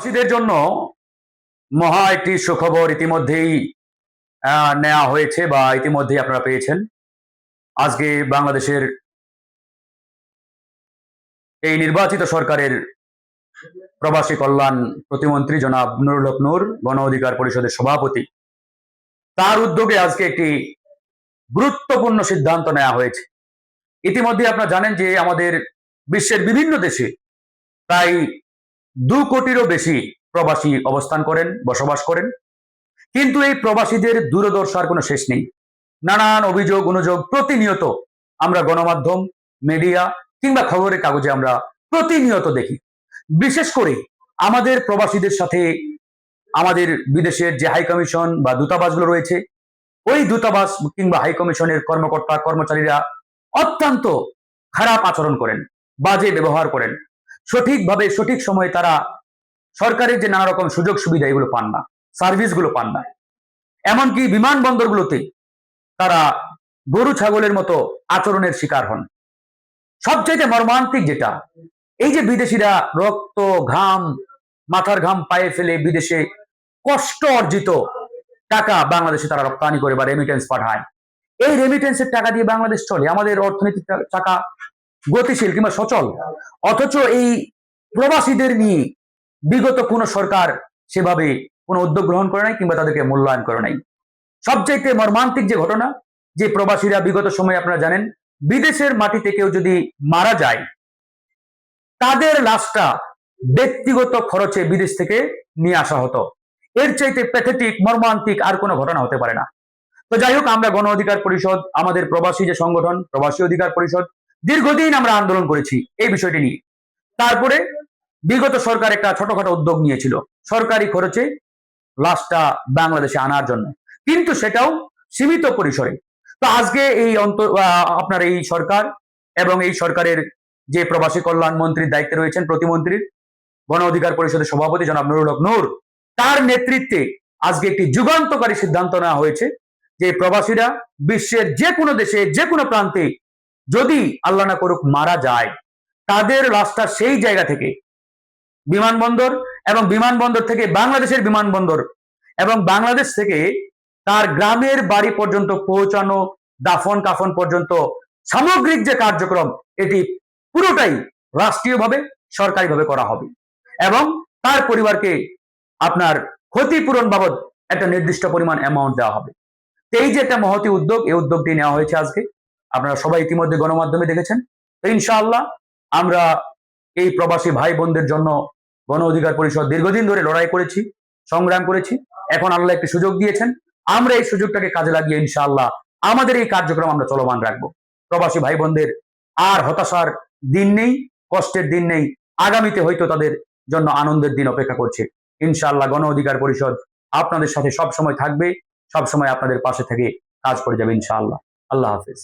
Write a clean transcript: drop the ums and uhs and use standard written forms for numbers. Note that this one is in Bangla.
প্রবাসীদের জন্য মহা একটি সুখবর ইতিমধ্যেই নেওয়া হয়েছে বা ইতিমধ্যেই আপনারা পেয়েছেন। আজকে বাংলাদেশের এই নির্বাচিত সরকারের প্রবাসী কল্যাণ প্রতিমন্ত্রী জনাব নুরুল হক নূর, গণ অধিকার পরিষদের সভাপতি, তার উদ্যোগে আজকে একটি গুরুত্বপূর্ণ সিদ্ধান্ত নেওয়া হয়েছে। ইতিমধ্যে আপনারা জানেন যে আমাদের বিশ্বের বিভিন্ন দেশে প্রায় 2 কোটিরও বেশি প্রবাসী অবস্থান করেন, বসবাস করেন। কিন্তু এই প্রবাসীদের দুর্দশার কোনো শেষ নেই। নানান অভিযোগ অনুযোগ প্রতিনিয়ত আমরা গণমাধ্যম, মিডিয়া কিংবা খবরের কাগজে আমরা প্রতিনিয়ত দেখি। বিশেষ করে আমাদের প্রবাসীদের সাথে আমাদের বিদেশের যে হাই কমিশন বা দূতাবাসগুলো রয়েছে, ওই দূতাবাস কিংবা হাই কমিশনের কর্মকর্তা কর্মচারীরা অত্যন্ত খারাপ আচরণ করেন, বাজে ব্যবহার করেন। সঠিকভাবে সঠিক সময়ে তারা সরকারের যে নানা রকম সুযোগ সুবিধা এগুলো পান না, সার্ভিসগুলো পান না। এমনকি বিমানবন্দরগুলোতে তারা গরু ছাগলের মতো আচরণের শিকার হন। সবচাইতে মর্মান্তিক যেটা, এই যে বিদেশিরা রক্ত ঘাম মাথার ঘাম পায়ে ফেলে বিদেশে কষ্ট অর্জিত টাকা বাংলাদেশে তারা রপ্তানি করে বা রেমিটেন্স পাঠায়, এই রেমিটেন্সের টাকা দিয়ে বাংলাদেশ চলে, আমাদের অর্থনীতির টাকা গতিশীল কিংবা সচল। অথচ এই প্রবাসীদের নিয়ে বিগত কোন সরকার সেভাবে কোনো উদ্যোগ গ্রহণ করে নাই কিংবা তাদেরকে মূল্যায়ন করে নাই। সবচাইতে মর্মান্তিক যে ঘটনা, যে প্রবাসীরা বিগত সময়ে আপনারা জানেন বিদেশের মাটিতে কেউ যদি মারা যায়, তাদের লাশটা ব্যক্তিগত খরচে বিদেশ থেকে নিয়ে আসা হতো। এর চাইতে প্যাথেটিক মর্মান্তিক আর কোনো ঘটনা হতে পারে না। তো যাই হোক, আমরা গণ অধিকার পরিষদ, আমাদের প্রবাসী যে সংগঠন প্রবাসী অধিকার পরিষদ, দীর্ঘদিন আমরা আন্দোলন করেছি এই বিষয়টি নিয়ে। তারপরে বিগত সরকার একটা ছোটখাটো উদ্যোগ নিয়েছিল সরকারি খরচে লাশটা বাংলাদেশে আনার জন্য, কিন্তু সেটাও সীমিত পরিসরে। তো আজকে এই আপনার এই সরকার এবং এই সরকারের যে প্রবাসী কল্যাণ মন্ত্রীর দায়িত্বে রয়েছেন প্রতিমন্ত্রীর, গণ অধিকার পরিষদের সভাপতি জনাব নুরুল হক নূর, তার নেতৃত্বে আজকে একটি যুগান্তকারী সিদ্ধান্ত নেওয়া হয়েছে যে প্রবাসীরা বিশ্বের যে কোনো দেশে যে কোনো প্রান্তে যদি আল্লাহ না করুক মারা যায়, তাদের লাশটা সেই জায়গা থেকে বিমানবন্দর এবং বিমানবন্দর থেকে বাংলাদেশের বিমানবন্দর এবং বাংলাদেশ থেকে তার গ্রামের বাড়ি পর্যন্ত পৌঁছানো, দাফন কাফন পর্যন্ত সামগ্রিক যে কার্যক্রম, এটি পুরোটাই রাষ্ট্রীয়ভাবে সরকারিভাবে করা হবে এবং তার পরিবারকে আপনার ক্ষতিপূরণ বাবদ একটা নির্দিষ্ট পরিমাণ অ্যামাউন্ট দেওয়া হবে। এই যে একটা মহতি উদ্যোগ, এই উদ্যোগটি নেওয়া হয়েছে আজকে, আপনারা সবাই ইতিমধ্যে গণমাধ্যমে দেখেছেন। তো ইনশাআল্লাহ আমরা এই প্রবাসী ভাই বোনদের জন্য গণ অধিকার পরিষদ দীর্ঘদিন ধরে লড়াই করেছি, সংগ্রাম করেছি। এখন আল্লাহ একটি সুযোগ দিয়েছেন, আমরা এই সুযোগটাকে কাজে লাগিয়ে ইনশাআল্লাহ আমাদের এই কার্যক্রম আমরা চলমান রাখবো। প্রবাসী ভাই বোনদের আর হতাশার দিন নেই, কষ্টের দিন নেই, আগামীতে হয়তো তাদের জন্য আনন্দের দিন অপেক্ষা করছে। ইনশাআল্লাহ গণ অধিকার পরিষদ আপনাদের সাথে সব সময় থাকবে, সব সময় আপনাদের পাশে থেকে কাজ করে যাবে ইনশাআল্লাহ। আল্লাহ হাফেজ।